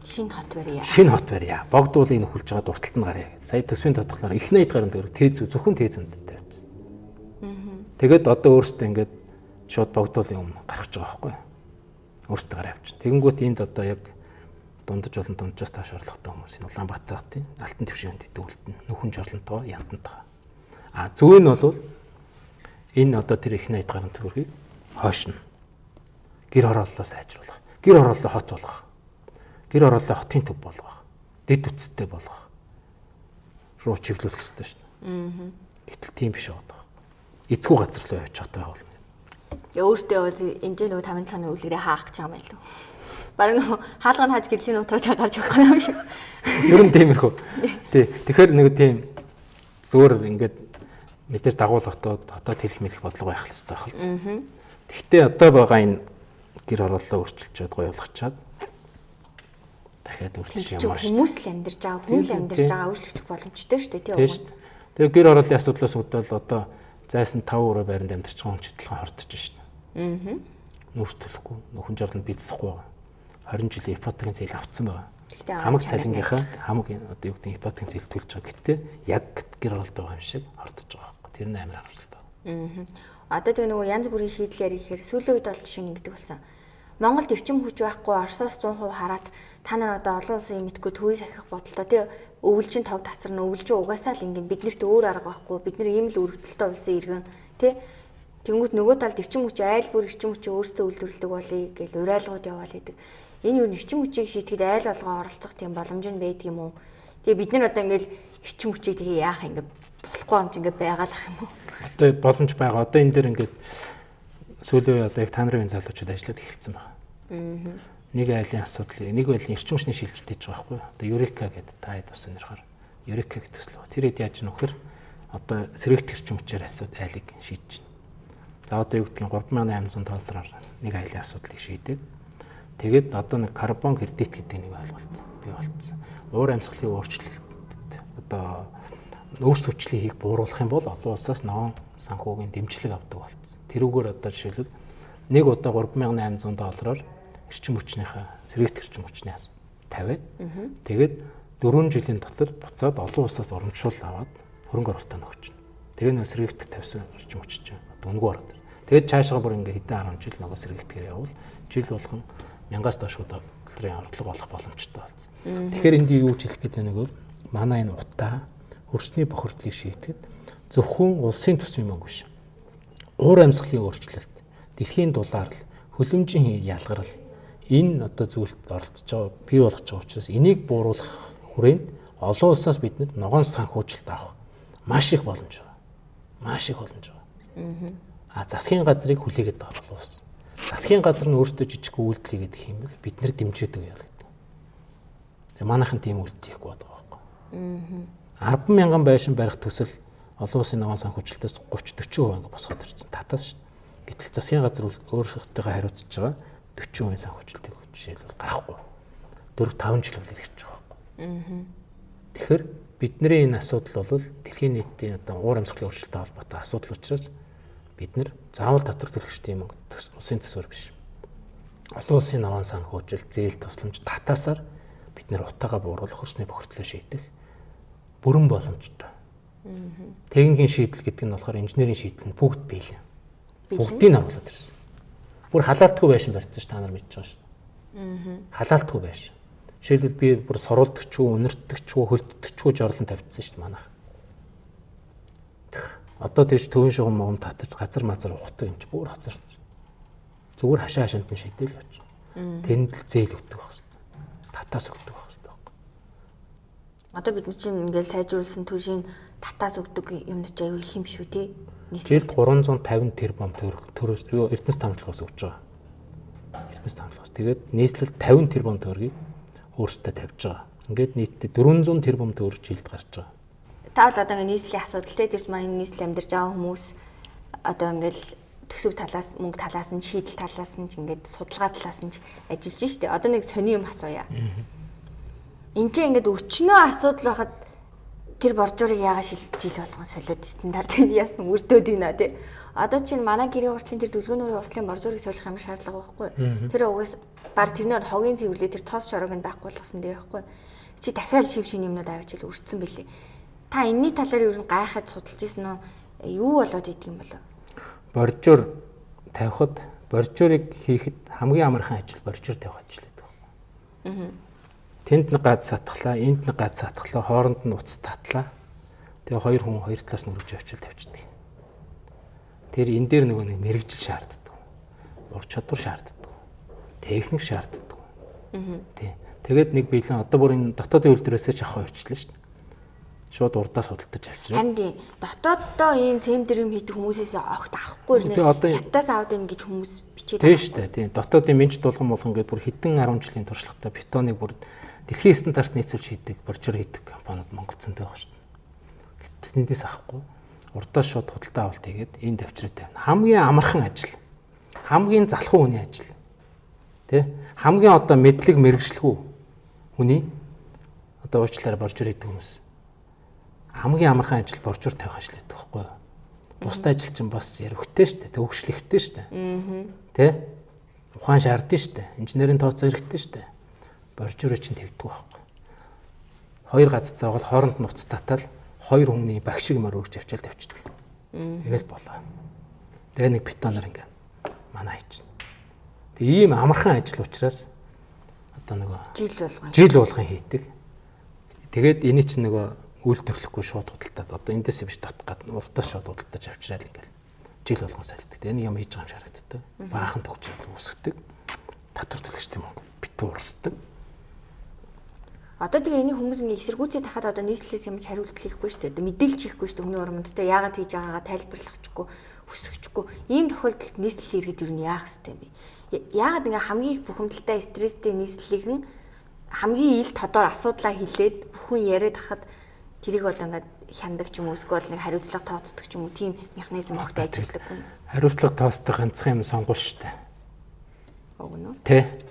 A: Шинэ хот барья.
B: Шинэ хот барья. Богдуулыг нөхөлж байгаа дурталт нь гарья. Сая төсвийн тодглоор их 80 гаруй төгрөг зөвхөн тээзэнд тавьчихсан. Тэгээд одоо өөртөө ингээд шууд богдуулын өмнө гаргаж байгаа байхгүй. Өөртөө гараа авчих. Тэгэнгүүт энд одоо яг дундаж болон дунджаас тааш орлоготой хүмүүс энэ Улаанбаатар хотын алтан твшинд дэтгүүлтэн нөхөн жорлонтойгоо янтантайгаа. Зөө нь бол энэ одоо тэр их 80 гаруй төгрөгийг хойшно. Гэр хорооллоо сайжруулах. Гэр хорооллоо хот болгох. Гэр хорооллоо хотын төв болгох. Дэд үтцтэй болгох. Руу чиглүүлэх хэрэгтэй шүү дээ. Гэтэл тийм биш байгаа. Эцгүй газар руу явж чадтай болно.
A: Өөртөө бол энэ нөгөө тамин цааны үлгэрээ хаах гэж байгаа юм байл уу? Бараг нөгөө хаалганы хаж гэрлийн утраж гарч явах юм шиг.
B: Ер нь тиймэрхүү. Тий. Тэгэхээр нэг тийм зөөр ингээд мэдээж дагуулгатууд хотод хэлэх мэлэх бодлого байх хэрэгтэй байна. Гэхдээ одоо байгаа энэ гэр хорооллоо өөрчилж гоёлгочаад дахиад өөрчлөх юм байна.
A: Хүмүүс л амьдарч байгаа, хүн л амьдарч байгаа өөрчлөгдөх боломжтой шүү дээ тий өмнө.
B: Тэгээ гэр хорооллын асуудлаас үүдэл одоо зайсан 5 өрөө байранд амьдарч байгаа хүн читлэн хордож шин. Нүүрс төлөхгүй, нөхөн жорлон бицсэхгүй байгаа. 20 жилийн ипотекийн зээл авцсан байгаа. Хамаг цалингийнхаа хамаг одоо юу гэдэг ипотекийн зээл төлж байгаа. Гэтэ яг гэр хороолт байгаа юм шиг хордож байгаа байхгүй. Тэр нь амар харамсалтай.
A: Одоо тэгээ нөгөө янз бүрийн шийдлээр ихээр сүүлийн үед бол жишээ нэгдэг болсон. Монголд эрчим хүч байхгүй, Оросоос 100% хараад та нар одоо олон улсын мэдгүй төвийг сахих бодолтой тий өвөлжин тог тасарна, өвөлжин угаасаа л ингэ биднэрт өөр арга байхгүй, бид нар ийм л өргөдөлтөй улсын иргэн тий тэнгуут нөгөө талд эрчим хүч айл бүр эрчим хүчээ өөрсдөө үйлдвэрлэдэг болъё гэж урайлгууд яваал идэг. Энэ юу эрчим хүчийг шийдэхэд айл болгоо оролцох тийм боломж нь байдаг юм уу? Тэгээ бид нар одоо ингээл эрчим хүчийг тэгээ яах ингэ болохгүй юм чи ингэ байгаалах юм уу?
B: Одоо боломж байгаа. Одоо энэ дэр ингээд сүүлийн одоо яг та нарын залуучууд ажиллаад эхэлсэн байна. Нэг айлын асуудал, нэг айлын эрчим хүчний шилжилт хийж байгаа байхгүй юу? Одоо Eureka гэдэг та хэд бас нэрхээр Eureka гэдэг төсөл байна. Тэр хэд яаж нөхөр одоо сэрэгт эрчим хүчээр айлыг шийдэж байна. За одоо юу гэдгийг $3,800 нэг айлын асуудлыг шийдэг. Тэгээд одоо нэг карбон кредит гэдэг нэг ойлголт бий болцсон. Уур амьсгалын өөрчлөлтөд одоо нөөц хүчлийг хийх бууруулах юм бол олон улсаас ногоон санхүүгийн дэмжлэг авдаг болцсон. Тэрүүгээр одоо жишээлбэл нэг удаа $3,800-аар эрчим хүчнийхээ сэрэгт эрчим хүчнээс тавиад тэгээд 4 жилийн дотор буцаад олон улсаас урамшуул аваад хөрөнгө оруулалтаа нөгч. Тэгээ нөө сэрэгт тавьсан эрчим хүч чинь одоо өнгөө ороод. Тэгээд цаашгаа бүр ингээ хэдэн 10 жил нөгөө сэрэгтгэр явбал жил болгон 1000-аас доош долларын орлого олох боломжтой болсон. Тэгэхээр энд юу ч хэлэх гэдэг нэг бол манай энэ утаа хөрсний бохирдлыг шийдэхэд зөвхөн улсын төсвийн мөнгө биш. Уур амьсгалын өөрчлөлт, дэлхийн дулаалал, хөлөмжийн ялгарл энэ одоо зүйлд оролцож байгаа бий болгож байгаа учраас энийг бууруулах хүрээнд олон улсаас бид ногоон санхүүжилт авах маш их боломж байгаа. Маш их боломж байгаа. Засгийн газрыг хүлээгээд байгаа болов уу? засгийн газар нь өөртөө жижиг үйлдэл хийгээд их юм бол бид нэр дэмжиж өгөө яа. Тэгээ манайхан тийм үйлдэл хийхгүй байгаа байхгүй. 10,000 байшин барих төсөл олон улсын ногоон санхүүжилтээс 30-40% ингээ босгоод ирсэн. Татаас ш. Гэтэл засгийн газар өөрсдөө хариуцж байгаа 40% санхүүжилтийг жишээлбэл гарахгүй. 4-5 жил үлдэх гэж байгаа байхгүй. Тэгэхээр бидний энэ асуудал бол дэлхийн нийтийн одоо уур амьсгалын өөрчлөлттэй холбоотой асуудал учраас бид нэр заавал татвар төлөгчдийн мөнгө улсын төсвөр биш. Олон улсын ногоон санхүүжилт, зээл тусламж татаасаар бид нэр утаагаа бууруулах хөрсний бохирдлоо шийдэх бүрэн боломжтой. Техникийн шийдэл гэдэг нь болохоор инженерийн шийдэл нь бүгд биелээ. Бүгдийг нь оруулаад ирсэн. Бүр халаалтгүй байшин барьсан ш та нар мэдж байгаа ш. Халаалтгүй байшин. Жишээлбэл би бүр сорулдагчгүй, үнэртдэгчгүй, хөлддөгчгүй жорлон тавьчихсан ш манайх. Одоо тийч төвийн шугам могом татаж газар мазар ухдаг юм чи бүр хазарч. Зүгээр хашаанд нь шийдэл явж. Тэнд л зээл өгдөг байх хэвээр. Татаас өгдөг байх хэвээр.
A: Одоо бид чинь ингээл сайжруулсан түвшийн татаас өгдөг юм ч аюул их юм шүү те.
B: Жилд 350 тэрбум төгрөг Эрдэнэс тамтлагаас өгч байгаа. Эрдэнэс тамтлагаас. Тэгээд нийслэл 50 тэрбум төгрөгийг өөртөө тавьж байгаа. Ингээд нийтдээ 400 тэрбум төгрөг жилд гарч байгаа.
A: Та бол одоо ингээ нийслэлийн асуудалтай дэрс маань нийслэл амьдарч байгаа хүмүүс одоо ингээл төсөв талаас, мөнгө талаас нь, шийдэл талаас нь ингээд судалгаа талаас нь ажиллаж штэ. Одоо нэг сони юм асууя. Энд чинь ингээд өчнөө асуудал байхад тэр боржуурыг яагаад жил болгон солиод стандарт яасан үрдөөд ийна тий. Одоо чинь манай гэрийн уртлын тэр дүлгөөнөрийн уртлын боржуурыг солих юм шаардлага байхгүй. Тэр угаас баг тэрнээр хогийн цэвэрлээ тэр тоос шорог нь байхгүй болгосон дээр байхгүй. Чи дахиад шив шин юмнууд авчил өрцсөн бэлээ. Та энэний талаар юу гайхаад судалж ирсэн үү? Юу болоод идэг юм болоо?
B: Боржуур тавихад боржуурыг хийхэд хамгийн амархан ажил боржуур тавих ажил гэдэг. Тэнд нэг гад сатглаа, энд нэг гад сатглаа, хооронд нь уц татлаа. Тэгээ хоёр хүн хоёр талаас нь өргөж авчил тавьчихдаг. Тэр энэ дээр нөгөө нэг мэрэгжил шаарддаг. Ур чадвар шаарддаг. Техник шаарддаг. Тий. Тэгээд нэг биелэн одоо бүр энэ дотоодын үйлдвэрээсээ ч авах явуулчихлаа шүү дээ. Шууд урдаа судалдаж авчираа.
A: Харин тий. Дотооддоо ийм цемтэр юм хийдэг хүмүүсээс огт авахгүй нэ. Хятадаас аваад юм гэж хүмүүс бичээд
B: байгаа. Тий шүү дээ. Тий. Дотоодын менж дулган болгон гэдээ бүр хэдэн 10 жилийн туршлагатай бетоныг бүр дэлхийн стандарт нийцүүлж хийдэг, боржуур хийдэг компаниуд Монголд зөндөө байгаа шүү дээ. Гэтэл тэндээс авахгүй. Урдаа шууд худалдаа авалт хийгээд энд авчираа тавина. Хамгийн амархан ажил. Хамгийн залхуу хүний ажил. Тэ? Хамгийн одоо мэдлэг мэрэгжлэхүү хүний одоо уучлаарай боржуур хийдэг хүмүүс. Хамгийн амархан ажил боржуур тавих ажил гэдэг байхгүй юу? Бусдаа ажил чинь бас ярвхтэй шүү дээ. Төвөгшлөхтэй шүү дээ. Тэ? Ухаан шаардсан шүү дээ. Инженерийн тооцоо хэрэгтэй шүү дээ. Боржуурыг чинь тавьдаг байхгүй. Хоёр газ цаагаал хооронд нуц татал хоёр хүмүүний багшиг мөр өргөж авчаал тавьчихдаг. Тэгэл болоо. Тэгээ нэг бетоноор ингээ манай хийж. Тэгээ ийм амархан ажил учраас одоо нөгөө жил болгон хийдэг. Тэгээд эний чинь нөгөө үйлдвэрлэхгүй шууд худалдаад одоо эндээс биш дотгад уртаас шууд худалдаж авчирал ингээл жил болгон сальдаг. Тэгээ нэг юм хийж байгаа юм шарагддаг. Баахан төгсөж үсгдэг. Татвар төлөгчтэй мөнгө битүү урсдаг.
A: Одоо тэгээ энийг хүмүүс ингээ эсэргүүцээ тахад одоо нийслэлээс юм хариулт хийхгүй шүү дээ. Мэдээлж хийхгүй шүү дээ. Хүний урамдтай яагаад хийж байгаагаа тайлбарлахчгүй, өсгөхгүй. Ийм тохиолдолд нийслэл иргэд юу яах ёстой юм бэ? Яагаад ингээ хамгийн их бухимдалтай стресстэй нийслэлийг хамгийн ил тодор асуудлаа хэлээд бүхэн яриад хахад тэрийг бол ингээ хяндаг ч юм уу эсвэл нэг хариуцлага тооцдог ч юм уу тийм механизм огт ажилладаг юм.
B: Хариуцлага тооцдог ганцхан юм сонгуул шүү дээ.
A: Уг нь үү?
B: Тэ.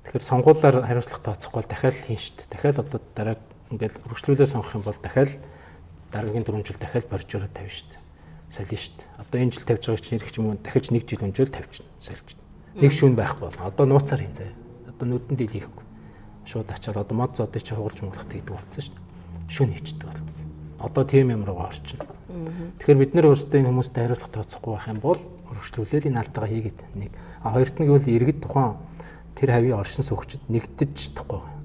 B: Тэгэхээр сонгуулаар хариуцлага тооцохгүй бол дахиад хийн шүү дээ. Дахиад одоо дараа ингээл үргэлжлүүлээ сонгох юм бол дахиад дараагийн 4 жил дахиад боржуураа тавина шүү дээ. Солино шүү дээ. Одоо энэ жил тавьж байгаа чинь ирэх юм уу дахиж 1 жил өнжөөл тавьчихна. Солилж. Нэг шүүн байхгүй болно. Одоо нууцаар хийн заяа. Одоо нүдэнд ил хийхгүй. Шууд ачаал одоо мод зодыг чи хугарч мөнгөлөх гэдэг болсон шүү дээ. Шүүн хийчдэг болсон. Одоо тийм юм руу орчихно. Тэгэхээр бид нэр өөрсдөө энэ хүмүүстэй хариуцлага тооцохгүй байх юм бол үргэлжлүүлээд энэ алдаага хийгээд нэг хоёрт нь гэвэл иргэд тухайн тэр хавийн оршин суугчид нэгдэж чадахгүй байгаа.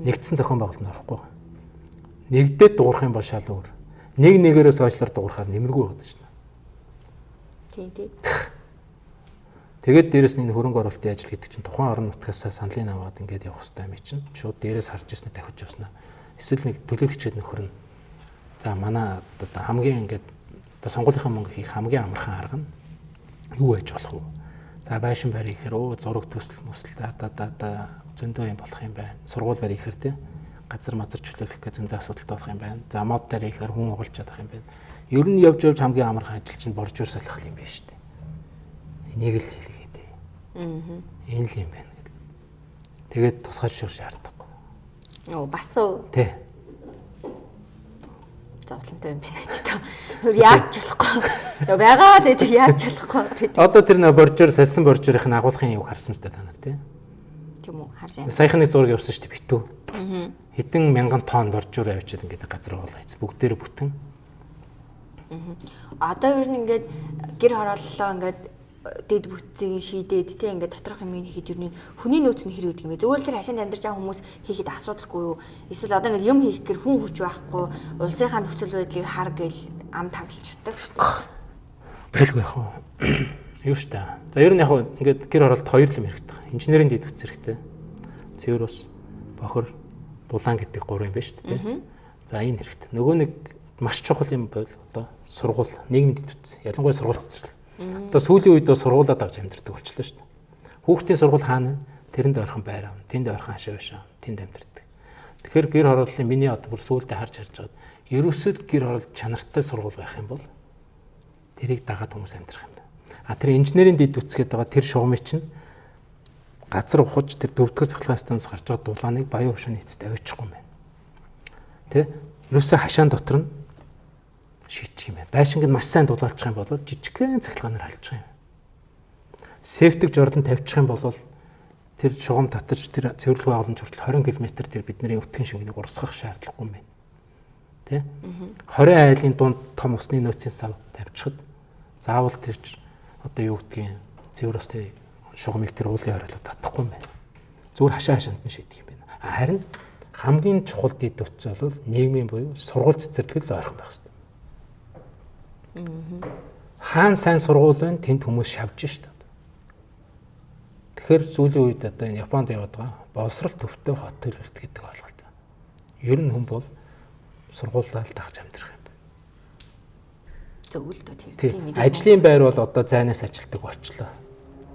B: Нэгдсэн зохион байгуулалтанд орохгүй байгаа. Нэгдээд дуурах юм бол шал өөр. Нэг нэгээрээ сойжлоор дуурахаар нэмэргүй байдаг шнэ.
A: Тийм.
B: Тэгээд дээрэс нь энэ хөрөнгө оруулалтын ажил гэдэг чинь тухайн орон нутгаас саналын аваад ингээд явах хэрэгтэй юм чинь. Шууд дээрээс харж ирснээр дахиж явснаа. Эсвэл нэг төлөөлөгчд нөхөр нь за манай одоо хамгийн ингээд одоо сонгуулийнхаа мөнгө хийх хамгийн амархан арга нь юу байж болох вэ? За байшин барь ихээр зураг төсөл мөсөл да зөндөө юм болох юм байна. Сургууль барь ихээр тий газар мазар чөлөөлөх гэх зөндөө асуудалтай болох юм байна. За мод дээр ихээр хүн угалж чадах юм байна. Ер нь явж хамгийн амархан ажил чинь боржуур солих юм байна шүү дээ. Энийг л хэлгээд ээ. Энэ л юм байна гэл. Тэгээд тусгай шуурш шаардахгүй.
A: Бас уу.
B: Тий.
A: Зовлонтой юм байна ч тоо. Яаж болохгүй. Тэгээ байгаа л дээ яаж болохгүй.
B: Одоо тэр нөө боржуур салсан боржуурын агуулгын юг харсан мэт та нар тий.
A: Тийм үү харсан.
B: Саяхан нэг зураг явуулсан шүү дээ битүү. Хэдэн мянган тонн боржуур авчиад ингээд газар оолайц бүгдээрээ бүтэн.
A: Одоо ер нь ингээд гэр хорооллоо ингээд дэд бүтцийг шийдээд тий ингээд доторх юм хийхэд ер нь хүний нөөц нь хэрэг гэдэг юм бэ. Зүгээр л хашаанд амьдарч байгаа хүмүүс хийхэд асуудалгүй юу? Эсвэл одоо ингээд юм хийх гэр хүн хүч байхгүй, улсынхаа нөхцөл байдлыг хар гэл ам тавлж чаддаг шүү дээ.
B: Байлгүй яах вэ? Юу шүү дээ. За ер нь яг ингээд гэр хороолт хоёр юм хэрэгтэй. Инженерийн дэд бүтц хэрэгтэй. Цэвэр ус, бохор, дулаан гэдэг гурван юм байна шүү дээ тий. За энэ хэрэгтэй. Нөгөө нэг маш чухал юм бол одоо сургууль, нийгмийн дэд бүтц. Ялангуяа сургууль цэцэрлэг. Одоо сүүлийн үед сургуулаа дагж амьдардаг болчихлоо шүү дээ. Хүүхдийн сургууль хаана? Тэрэнд ойрхон байр аав, тэнд ойрхон хашаа байшаа, тэнд амьдардаг. Тэгэхээр гэр хорооллын миний одоо бүр сүүлдээ харж байгаа ерөөсөө гэр хороолт чанартай сургууль байх юм бол тэрийг дагаад хүмүүс амьдрах юм байна. А тэр инженерийн дэд үтсгээд байгаа тэр шугамыг чинь газар ухаж тэр дөрөвдүгээр цахилгаан станц гарч байгаа дулааныг баян хушууны эцэст аваачихгүй юм байна. Тэ? Ерөөсөө хашаан дотор нь шийдчих юм байна. Байшинг нь маш сайн дулаалчих юм бол жижигхэн цахилгаанаар халдчих юм. Септик жордон тавьчих юм бол тэр шугам татаж тэр цэвэрлэх байгууламж хүртэл 20 км тэр бидний өтгөн шингэнийг урсгах шаардлагагүй юм байна. Тэ? 20 айлын дунд том усны нөөцийн сав тавьчихад заавал тэр одоо юу гэдгийг цэвэр усны шугамыг тэр уулын хориолоо татахгүй юм байна. Зүгээр хашаанд нь шийдэх юм байна. Харин хамгийн чухал дэд утас бол нийгмийн буюу сургууль цэцэрлэгэл ойрхон байх хэрэгтэй. Хаан сайн сургууль байна, тэнд хүмүүс шавж шүү дээ. Тэгэхээр сүүлийн үед одоо энэ Японд яваад байгаа боловсрал төвтэй хот төр гэдэг ойлголт. Ер нь хүн бол сургуулиар дагж амьдрах юм байна.
A: Зөв л дөө тийм.
B: Ажлын байр бол одоо зайнаас ажилтдаг болчлоо.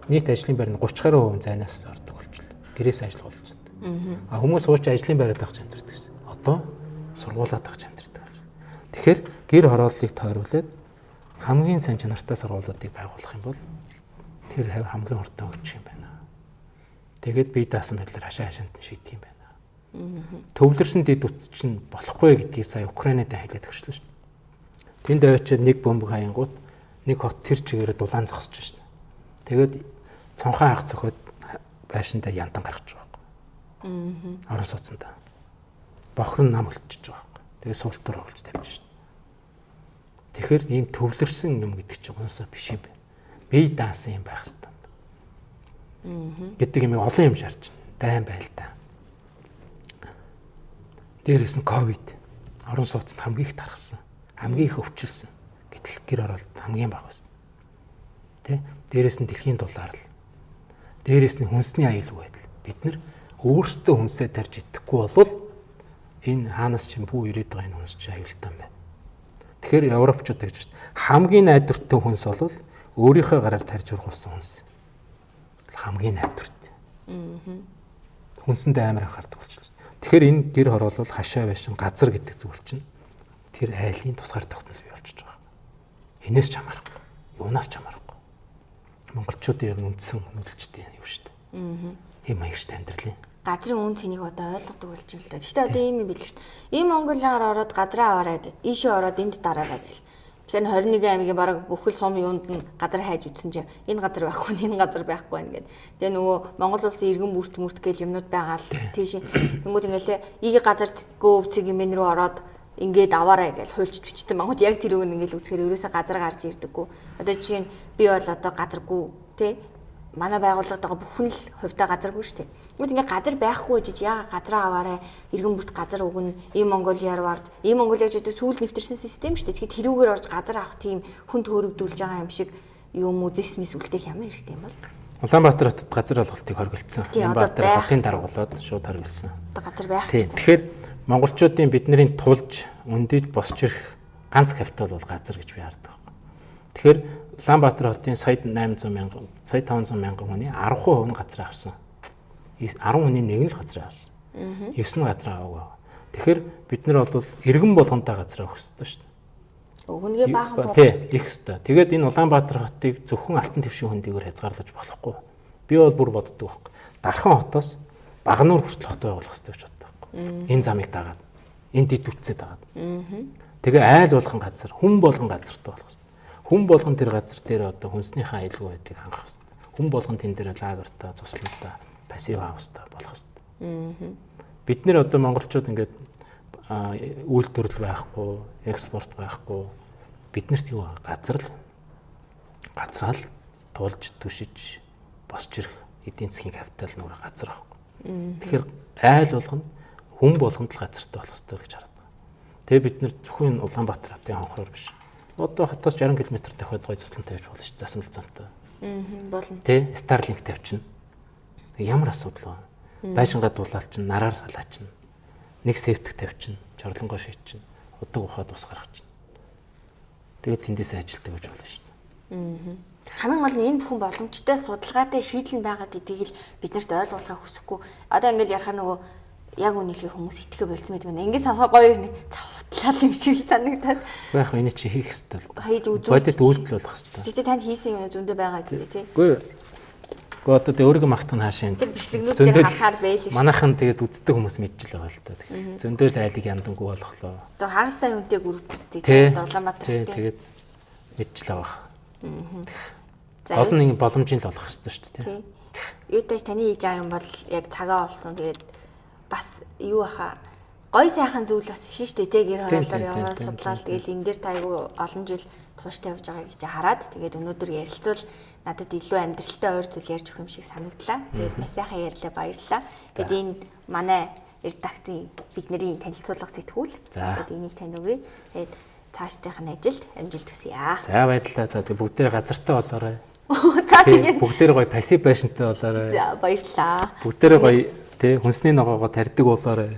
B: Нийт ажлын байр нь 30% зайнаас ордог болчлоо. Гэрээс ажиллах болчихсон. А хүмүүс ууч ажлын байраа дагж амьдрдаг гэсэн. Одоо сургуулиар дагж амьдрдаг. Тэгэхээр гэр хорооллыг тойруулаад хамгийн сайн чанартай сургуулиудыг байгуулах юм бол тэр хамгийн хурдан өгчих юм байна. Тэгээд бие даасан байдлаар хашаанд нь шийдэх юм байна. Төвлөрсөн дэд утас чинь болохгүй гэдгийг сая Украинад хэлээд өгчлөө шүү дээ. Тэнд авчиад нэг бөмбөг хаянгууд нэг хот тэр чигээрээ дулаан зогсож шээ. Тэгээд цонхоо ах цохоод байшиндаа янтан гаргаж байгаа байхгүй. Орон сууцсандаа. Бохор нь нам өлтчихөж байгаа байхгүй. Тэгээд суултаар оруулж тавьж шээ. Тэгэхээр ийм төвлөрсөн юм гэдэг чинь уусаа биш юм байна. Бие даасан юм байх хэрэгтэй. Гэдэг юм олон юм шаарч байна. Дайн байл та. Дээрээс нь ковид орон сууцнд хамгийн их тархсан. Хамгийн их өвчлсөн. Гэтэл гэр хороолт хамгийн бага байсан. Тэ? Дээрээс нь дэлхийн дулаалал. Дээрээс нь хүнсний аюулгүй байдал. Бид нар өөрсдөө хүнсээ тарж идэхгүй болвол энэ хаанаас ч бүү ирээд байгаа энэ хүнс чинь аюултай юм байна. Тэгэхээр европчууд гэж байна. Хамгийн найдвартай хүнс бол өөрийнхөө гараар тарж ургуулсан хүнс. Хамгийн найдвартай. Хүнсэндээ амар анхаардаг болчихлоо. Тэгэхээр энэ гэр хороолол хашаа байшин газар гэдэг зүйл чинь тэр айлын тусгаар тогтнол бий болчихж байгаа. Хинээс ч хамаарахгүй. Юунаас ч хамаарахгүй. Монголчуудын ер нь үндсэн нөлөөлчтэй юу шүү дээ. Хэм маягштай амьдралын.
A: Газрын үн цэнийг одоо ойлгодог болж байна л да. Гэхдээ одоо ийм юм бил шүү дээ. Ийм Монголиар ороод газраа аваарай гэх. Ийшээ ороод энд дараарай гэл. Тэгэхээр 21 аймгийн бараг бүхэл сум юунд нь газар хайж үтсэн чинь энэ газар байхгүй, энэ газар байхгүй байна гэд. Тэгээ нөгөө Монгол улсын иргэн бүрт гэл юмнууд байгаа л тийш. Тэнгүүд ингээл ийг газарт гөөв цэг юм рүү ороод ингээд аваарай гэж хуульчд бичсэн Монгол яг тэр үг ингээл үзэхээр ерөөсөө газар гарч ирдэггүй. Одоо жишээ нь би бол одоо газаргүй тий манай байгууллагад байгаа бүхэн л хувьдаа газаргүй шүү дээ. Тэгмэд ингээ газар байхгүй гэж яага газраа аваарай, иргэн бүрт газар өгнө, ийм Монголиар аваад, ийм Монголиач одоо сүүл нэвтэрсэн систем шүү дээ. Тэгэхээр тэрүүгээр орж газар авах тийм хүн төөрөгдүүлж байгаа юм шиг юм уу зэс мис үлдээх ямар хэрэгтэй юм бол.
B: Улаанбаатар хотод газар олголтыг хоригдсан. Улаанбаатар хотын дарга болоод шууд хоригдсан.
A: Одоо газар байх.
B: Тийм. Тэгэхээр монголчуудын бидний тулж өндөж босч ирэх ганц капитал бол газар гэж би хардаг. Тэгэхээр Улаанбаатар хотын сая 800 мянган, сая 500 мянган хүний 10% нь газар авсан. 10 хүний нэг нь л газар авсан. 9 нь газар аваагүй байгаа. Тэгэхээр бид нар бол иргэн болгонтой газар авах хэрэгтэй шүү дээ.
A: Өгнөгээ баахан
B: Тий, их хэрэгтэй. Тэгээд энэ Улаанбаатар хотыг зөвхөн алтан твшин хөндийгээр хязгаарлаж болохгүй. Би бол бүр боддог байхгүй. Дархан хотоос Багнуур хүртэл хот байгуулах хэрэгтэй гэж боддог байхгүй. Энэ замыг дагаад, энэ дэд үтцэд дагаад. Тэгээ айл болгон газар, хүн болгон газартай болох хэрэгтэй. Хүн болгон тэр газар дээр одоо хүнснийхээ аюулгүй байдгийг хангах хэрэгтэй. Хүн болгон тэн дээр лагертаа, цуслантаа, пассив хаустай болох хэрэгтэй. Бид нэр одоо монголчууд ингээд үйлдвэрлэл байхгүй, экспорт байхгүй. Биднэрт юу газар л газраал туулж түшиж босч ирэх эдийн засгийн капитал нөр газар байхгүй. Тэгэхээр айл болгоно хүн болгонд л газартай болох хэрэгтэй гэж хараад байгаа. Тэгээ бид нэр зөвхөн Улаанбаатар хотын хонхороор биш. Одоо хотоос 60 км дахиад гой цуслан тавьж болно шүү дээ. Засмал замтай.
A: Болно.
B: Тэ Starlink тавьчихна. Ямар асуудал вэ? Байшингаа дуулаалчихна, нараар халаачна. Нэг септик тавьчихна, жорлонгоо шийдчихна. Удаг ухаад ус гаргачихна. Тэгээд тэндээс ажилтдаг гэж болно шүү дээ.
A: Хамгийн гол нь энэ бүхэн боломжтой судалгаатай шийдэл нь байгаа гэдгийг л биднэрт ойлгуулахыг хүсэхгүй. Одоо ингээл ярих нөгөө яг үнэлгээ хүмүүс итгэх болцсон мэт байна. Ингээд сонсоо гоё цавтлал юм шиг санагдаад.
B: Яг энэ чи хийх хэрэгтэй л да.
A: Хийж үзүүл.
B: Бодит үйлдэл болох хэрэгтэй.
A: Тэгтээ танд хийсэн юм зөндөө байгаа зү тий.
B: Үгүй одоо тэ өөрийгөө магтах нь хаашаа.
A: Тэр бичлэгнүүд дээр харахаар байлээ.
B: Манайхан тэгээд үздэг хүмүүс мэдчихэл байгаа л да. Тэгэхээр зөндөл айлыг янданггүй болохлоо.
A: Одоо хагас сайн үнэтэй группстэй тий. Улаанбаатар тий.
B: Тэгээд мэдчихэл байгаа. Олон нэг боломжийн л олох хэрэгтэй шүү дээ.
A: Тий. Юу тааш таны хийж байгаа юм бол яг цагаа олсон. Тэгээд бас юу аха гой сайхан зүйл бас биш шүү дээ. Тэ гэр хороолоор яваа судлаад тэгээд энэ дээр та айгүй олон жил тууштай явж байгааг гэж хараад тэгээд өнөөдөр ярилцвал надад илүү амьдралтай ойр зүйл ярьж өгөх юм шиг санагдлаа. Тэгээд маш сайхан ярьлаа, баярлалаа. Тэгээд энэ манай редакцийн бидний танилцуулга сэтгүүл. Тэгээд энийг тань өгье. Тэгээд цаашдынх нь ажилд амжилт хүсье.
B: За баярлалаа. За тэгээд бүгдээ газартай болоорой.
A: За тэгээд
B: бүгдээ гоё пассив байшинтай болоорой.
A: За баярлалаа.
B: Бүгдээ гоё тий хүнсний ногоогоо тарьдаг болоорой.